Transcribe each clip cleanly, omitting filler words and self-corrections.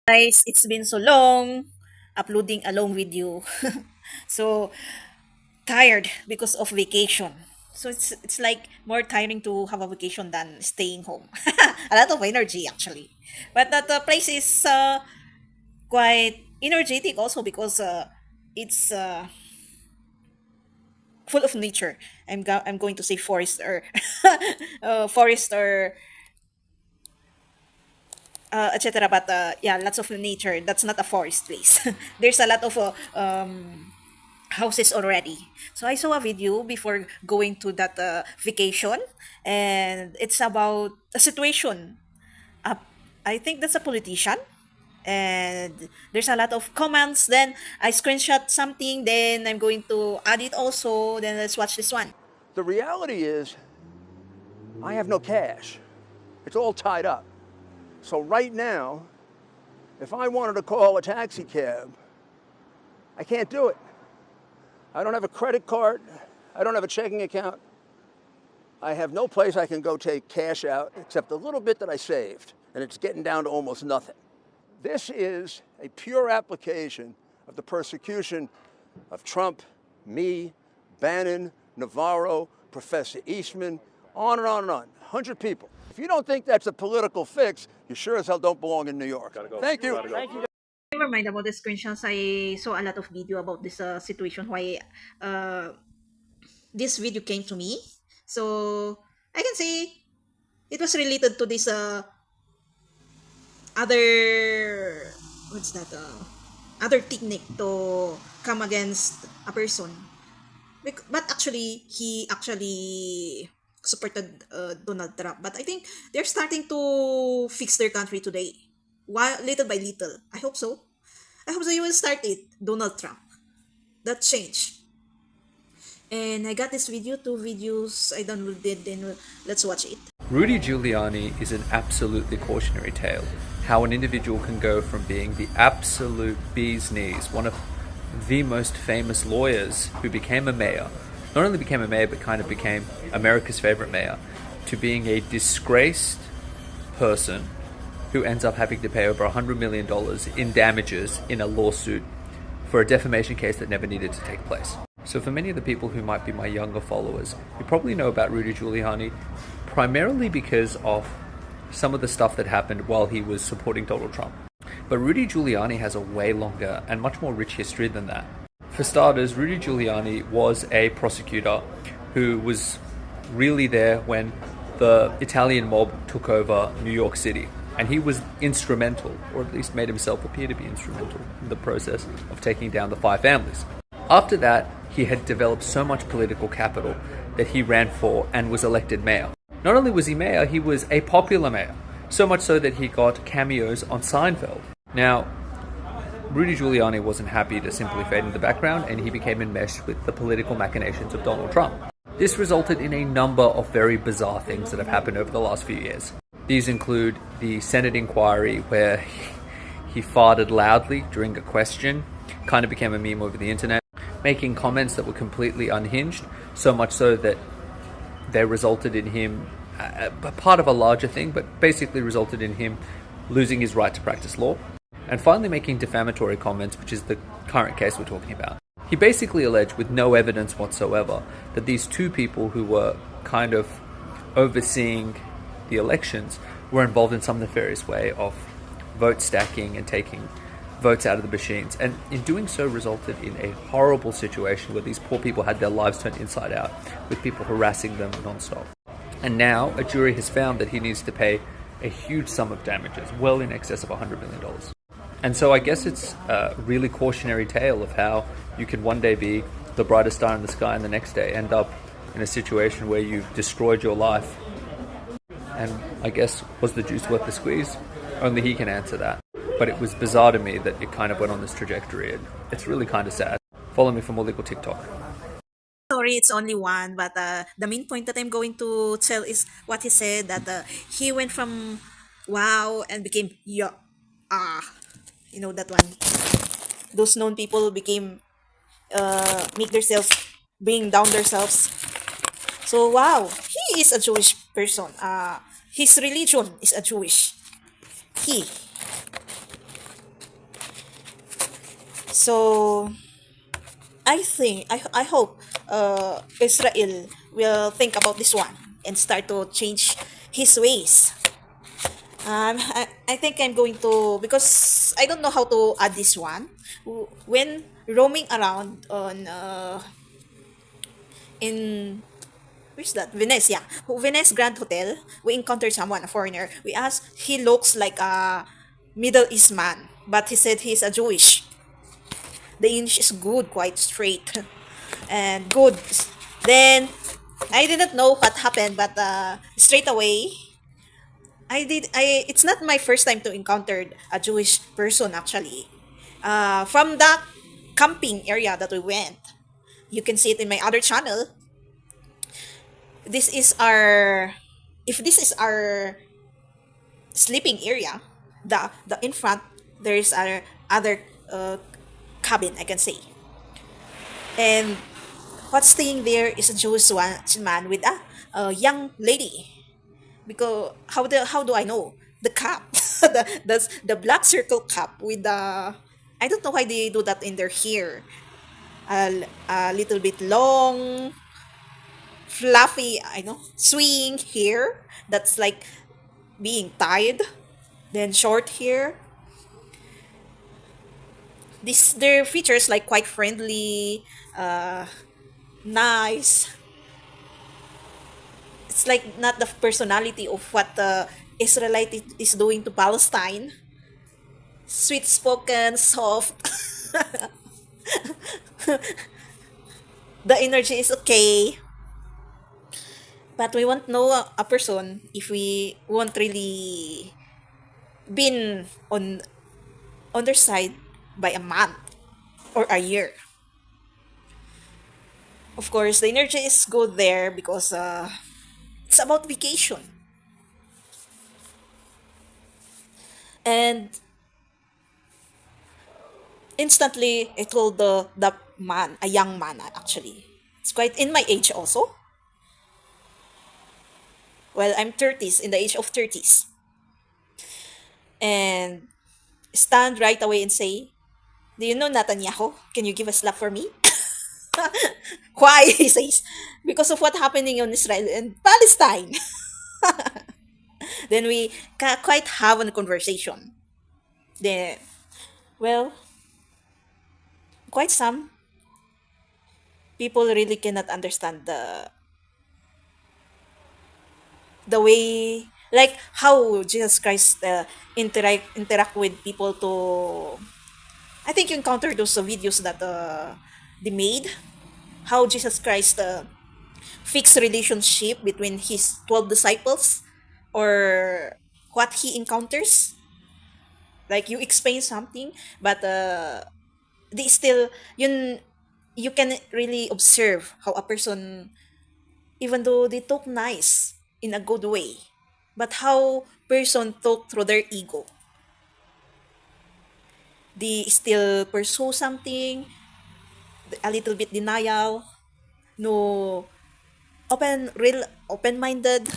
Guys, it's been so long uploading a long video. So tired because of vacation. So it's like more tiring to have a vacation than staying home. A lot of energy actually. But the place is quite energetic also because it's full of nature. I'm going to say forest or forest or etc. But yeah, lots of nature. That's not a forest place. There's a lot of houses already. So I saw a video before going to that vacation, and it's about a situation. Uh, I think that's a politician, and there's a lot of comments. Then I screenshot something. Then I'm going to add it also. Then let's watch this one. The reality is, I have no cash. It's all tied up. So right now, if I wanted to call a taxi cab, I can't do it. I don't have a credit card. I don't have a checking account. I have no place I can go take cash out except a little bit that I saved, and it's getting down to almost nothing. This is a pure application of the persecution of Trump, me, Bannon, Navarro, Professor Eastman, on and on and on. 100 people. If you don't think that's a political fix, you sure as hell don't belong in New York. Thank you. Never mind about the screenshots. I saw a lot of video about this situation. Why this video came to me. So I can say it was related to this other what's that other technique to come against a person. But actually, he actually supported Donald Trump. But I think they're starting to fix their country today, while little by little. I hope so. I hope so. You will start it, Donald Trump. That change. And I got this video, two videos I downloaded, and let's watch it. Rudy Giuliani is an absolutely cautionary tale. How an individual can go from being the absolute bee's knees, one of the most famous lawyers who became a mayor, not only became a mayor but kind of became America's favorite mayor, to being a disgraced person who ends up having to pay over $100 million in damages in a lawsuit for a defamation case that never needed to take place. So for many of the people who might be my younger followers, you probably know about Rudy Giuliani primarily because of some of the stuff that happened while he was supporting Donald Trump. But Rudy Giuliani has a way longer and much more rich history than that. For starters, Rudy Giuliani was a prosecutor who was really there when the Italian mob took over New York City. And he was instrumental, or at least made himself appear to be instrumental, in the process of taking down the five families. After that, he had developed so much political capital that he ran for and was elected mayor. Not only was he mayor, he was a popular mayor, so much so that he got cameos on Seinfeld. Now, Rudy Giuliani wasn't happy to simply fade in the background, and he became enmeshed with the political machinations of Donald Trump. This resulted in a number of very bizarre things that have happened over the last few years. These include the Senate inquiry where he farted loudly during a question, kind of became a meme over the internet, making comments that were completely unhinged, so much so that they resulted in him, part of a larger thing, but basically resulted in him losing his right to practice law, and finally making defamatory comments, which is the current case we're talking about. He basically alleged, with no evidence whatsoever, that these two people who were kind of overseeing the elections were involved in some nefarious way of vote stacking and taking votes out of the machines, and in doing so resulted in a horrible situation where these poor people had their lives turned inside out, with people harassing them non-stop. And now a jury has found that he needs to pay a huge sum of damages, well in excess of $100 million. And so I guess it's a really cautionary tale of how you can one day be the brightest star in the sky and the next day end up in a situation where you've destroyed your life. And I guess, was the juice worth the squeeze? Only he can answer that. But it was bizarre to me that it kind of went on this trajectory, and it's really kind of sad. Follow me for more legal TikTok. Sorry, it's only one, but the main point that I'm going to tell is what he said that he went from wow and became yeah, you know that one. Those known people became make themselves bring down themselves. So wow, he is a Jewish person. His religion is a Jewish. He So I hope Israel will think about this one and start to change his ways. I think I'm going to, because I don't know how to add this one. When roaming around on in where's that? Venice, yeah. Venice Grand Hotel, we encountered someone, a foreigner. We asked, he looks like a Middle East man, but he said he's a Jewish. The English is good, quite straight, and good. Then I didn't know what happened, but straight away I did. I It's not my first time to encounter a Jewish person actually. From the camping area that we went, you can see it in my other channel. This is our, if this is our sleeping area, the in front there is our other cabin, I can say, and what's staying there is a Jewish man with a young lady. Because how do I know the cap, the black circle cap with the, I don't know why they do that in their hair, a little bit long, fluffy, I know, swing hair that's like being tied, then short hair. This Their features like quite friendly, nice. It's like not the personality of what the Israelite is doing to Palestine. Sweet spoken, soft. The energy is okay, but we won't know a person if we won't really been on their side by a month or a year. Of course, the energy is good there because it's about vacation, and instantly I told the man, a young man actually. It's quite in my age also. Well, I'm 30s, in the age of 30s, and stand right away and say, "Do you know Netanyahu? Can you give a slap for me?" Why? He says, "Because of what happening in Israel and Palestine." Then we quite have a conversation. Then, well, quite some people really cannot understand the way, like how Jesus Christ interact with people to. I think you encountered those videos that they made, how Jesus Christ fixed relationship between his 12 disciples, or what he encounters. Like you explain something, but they still, you can really observe how a person, even though they talk nice in a good way, but how person talk through their ego, they still pursue something, a little bit denial, no, real open minded,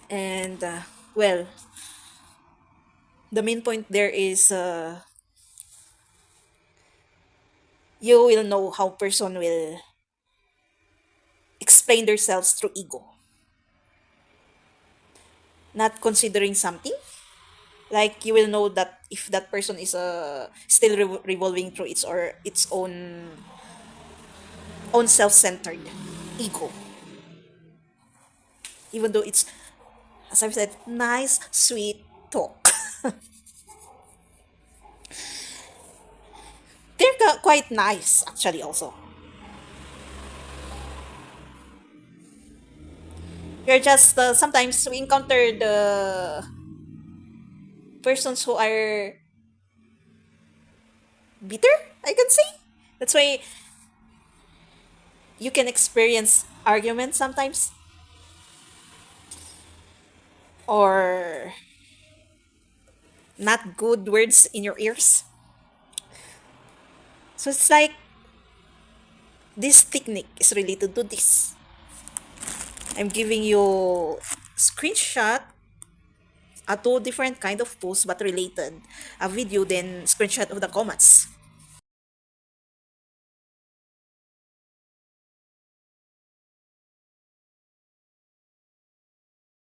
and well, the main point there is you will know how person will explain themselves through ego, not considering something. Like you will know that if that person is still revolving through its own self-centered ego, even though it's, as I've said, nice sweet talk. They're quite nice actually also. You're just sometimes we encounter the persons who are bitter, I can say. That's why you can experience arguments sometimes, or not good words in your ears. So it's like this technique is really to do this. I'm giving you screenshot two different kind of posts but related, a video then screenshot of the comments.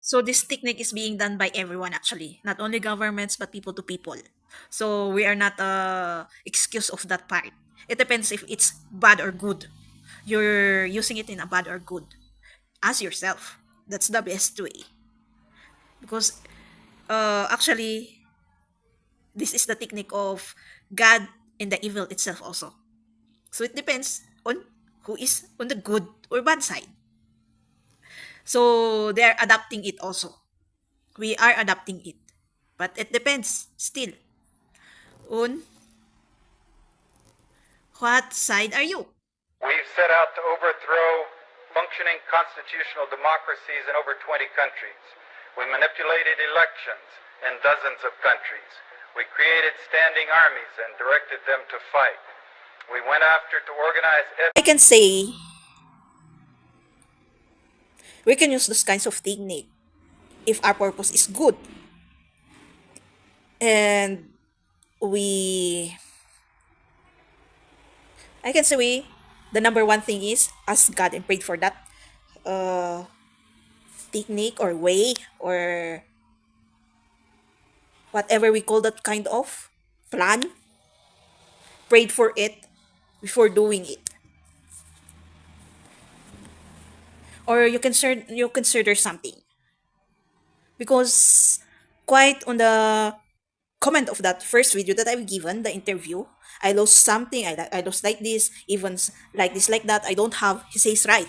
So this technique is being done by everyone actually, not only governments but people to people. So we are not excuse of that part. It depends if it's bad or good. You're using it in a bad or good. Ask yourself. That's the best way. Because actually, this is the technique of God and the evil itself also. So it depends on who is on the good or bad side. So they are adapting it also. We are adapting it. But it depends still on what side are you. We've set out to overthrow functioning constitutional democracies in over 20 countries. We manipulated elections in dozens of countries. We created standing armies and directed them to fight. We went after to organize I can say we can use those kinds of technique if our purpose is good. And we I can say the number one thing is ask God and pray for that uh technique or way or whatever we call that kind of plan. Prayed for it before doing it. Or you consider something. Because quite on the comment of that first video that I've given, the interview, I lost something, I lost like this, even like this, like that, I don't have, he says right.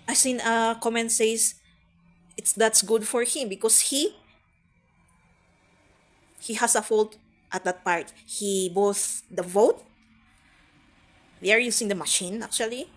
I seen a comment says it's that's good for him because he has a fault at that part. He both the vote, they are using the machine actually.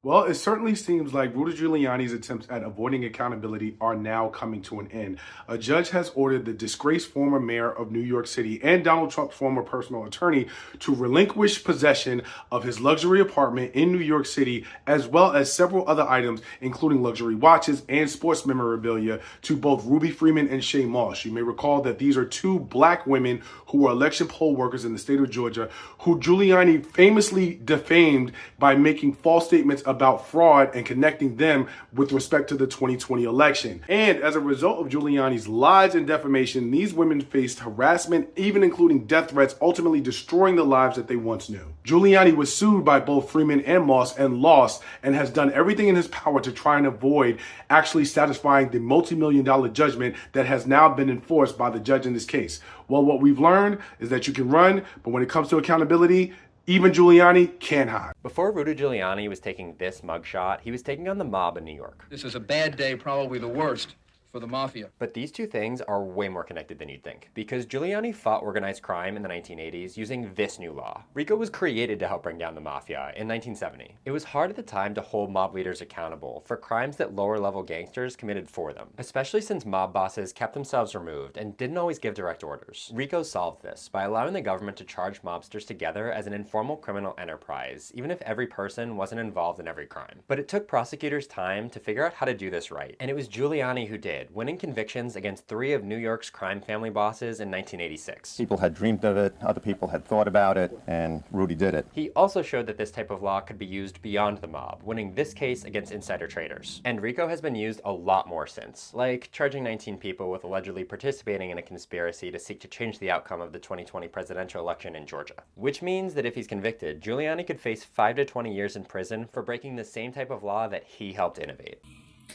Well, it certainly seems like Rudy Giuliani's attempts at avoiding accountability are now coming to an end. A judge has ordered the disgraced former mayor of New York City and Donald Trump's former personal attorney to relinquish possession of his luxury apartment in New York City, as well as several other items, including luxury watches and sports memorabilia, to both Ruby Freeman and Shay Moss. You may recall that these are two black women who were election poll workers in the state of Georgia, who Giuliani famously defamed by making false statements about fraud and connecting them with respect to the 2020 election. And as a result of Giuliani's lies and defamation, these women faced harassment, even including death threats, ultimately destroying the lives that they once knew. Giuliani was sued by both Freeman and Moss and lost, and has done everything in his power to try and avoid actually satisfying the multi-million-dollar judgment that has now been enforced by the judge in this case. Well, what we've learned is that you can run, but when it comes to accountability, even Giuliani can't hide. Before Rudy Giuliani was taking this mugshot, he was taking on the mob in New York. This is a bad day, probably the worst for the mafia. But these two things are way more connected than you'd think, because Giuliani fought organized crime in the 1980s using this new law. RICO was created to help bring down the mafia in 1970. It was hard at the time to hold mob leaders accountable for crimes that lower-level gangsters committed for them, especially since mob bosses kept themselves removed and didn't always give direct orders. RICO solved this by allowing the government to charge mobsters together as an informal criminal enterprise, even if every person wasn't involved in every crime. But it took prosecutors time to figure out how to do this right, and it was Giuliani who did, winning convictions against 3 of New York's crime family bosses in 1986. People had dreamed of it, other people had thought about it, and Rudy did it. He also showed that this type of law could be used beyond the mob, winning this case against insider traders. And RICO has been used a lot more since, like charging 19 people with allegedly participating in a conspiracy to seek to change the outcome of the 2020 presidential election in Georgia. Which means that if he's convicted, Giuliani could face 5 to 20 years in prison for breaking the same type of law that he helped innovate.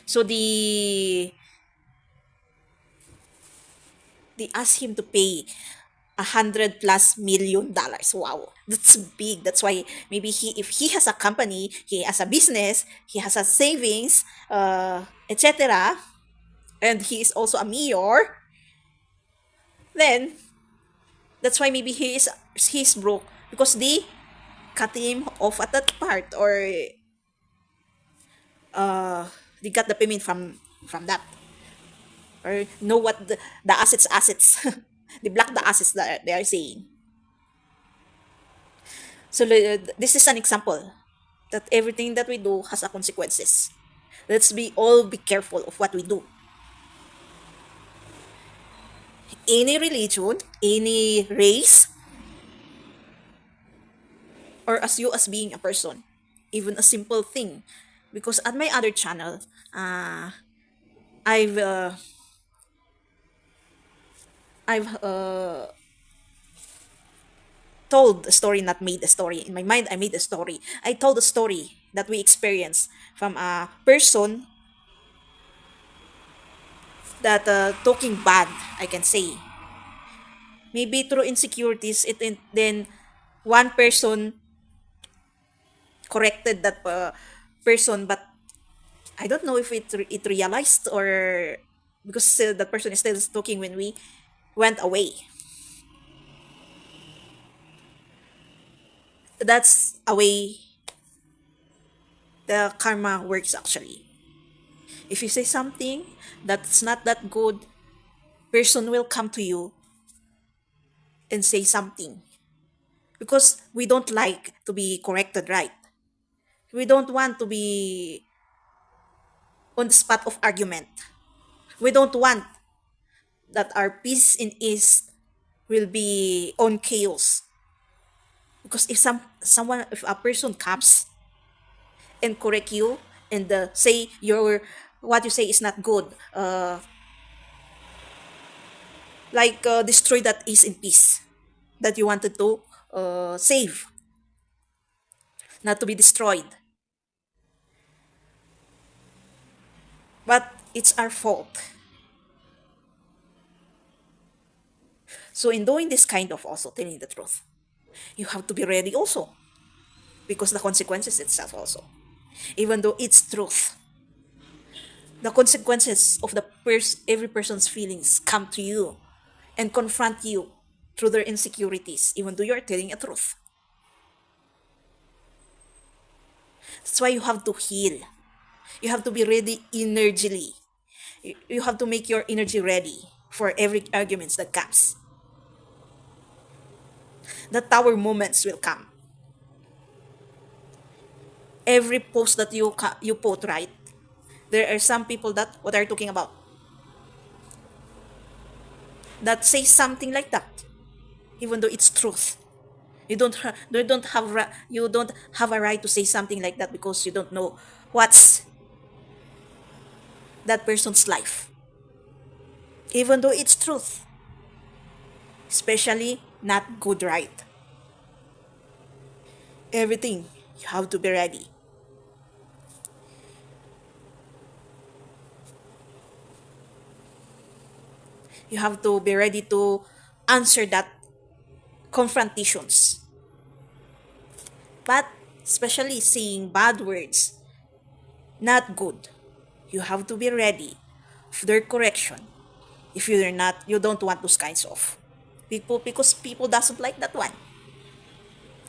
So they asked him to pay $100+ million. Wow, that's big. That's why maybe if he has a company, he has a business, he has a savings, etc., and he is also a mayor, then that's why maybe he's broke because they cut him off at that part, or they got the payment from that, or know what the assets they block the assets that they are saying. So this is an example that everything that we do has a consequences. Let's be careful of what we do. any religion, any race, or as you as being a person, even a simple thing. Because at my other channel, uh, I've uh, I've told a story, not made a story. In my mind, I made a story. I told a story that we experienced from a person that talking bad, I can say. Maybe through insecurities, then one person corrected that person, but I don't know if it realized, or because that person is still talking when we went away. That's a way the karma works actually. If you say something that's not that good, person will come to you and say something because we don't like to be corrected, right? We don't want to be on the spot of argument. We don't want that our peace in ease will be on chaos. Because if if a person comes and correct you and say your what you say is not good, destroy that ease in peace that you wanted to save, not to be destroyed. But it's our fault. So in doing this kind of also telling the truth, you have to be ready also because the consequences itself also. Even though it's truth, the consequences of every person's feelings come to you and confront you through their insecurities, even though you're telling a truth. That's why you have to heal. You have to be ready energily. You have to make your energy ready for every arguments that comes. The tower moments will come. Every post that you put, right, there are some people that what are you talking about that say something like that, even though it's truth. You don't have a right to say something like that because you don't know what's that person's life, even though it's truth, especially not good, right? Everything you have to be ready. You have to be ready to answer that confrontations. But especially saying bad words, not good. You have to be ready for their correction. If you're not, you don't want those kinds of people because people doesn't like that one.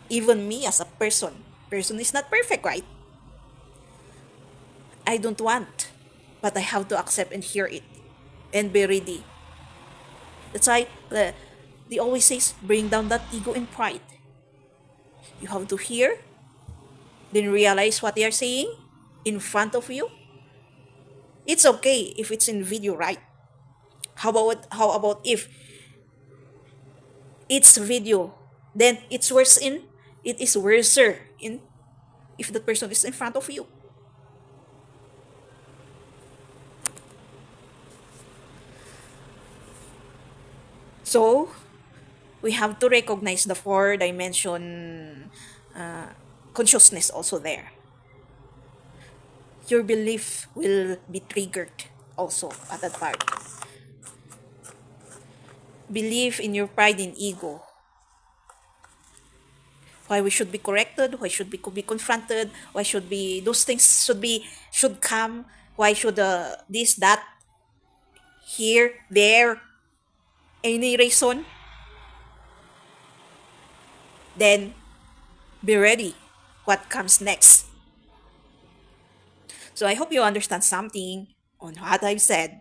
Even me as a person is not perfect, right? I don't want, but I have to accept and hear it and be ready. That's why they always say bring down that ego and pride. You have to hear, then realize what they are saying in front of you. It's okay if it's in video, right? How about if it's video, then it is worser in if the person is in front of you. So we have to recognize the four dimension consciousness also there. Your belief will be triggered also at that part. Belief in your pride and ego. Why we should be corrected, why should we be confronted, why should be those things should come, why should this, that, here, there, any reason, then be ready what comes next. So I hope you understand something on what I've said,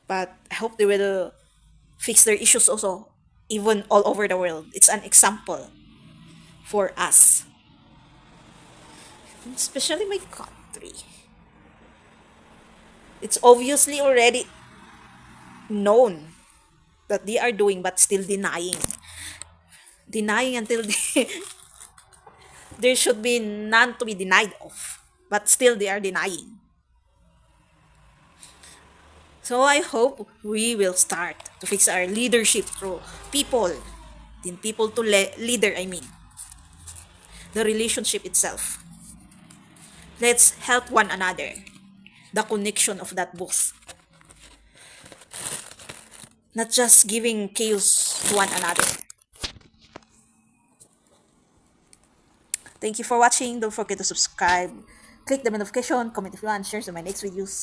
but I hope they will fix their issues also, even all over the world. It's an example for us, especially my country. It's obviously already known that they are doing but still denying. Denying until there should be none to be denied of. But still they are denying. So I hope we will start to fix our leadership through people. Then people to leader, I mean. The relationship itself. Let's help one another. The connection of that both. Not just giving chaos to one another. Thank you for watching. Don't forget to subscribe. Click the notification, comment if you want, share to my next videos.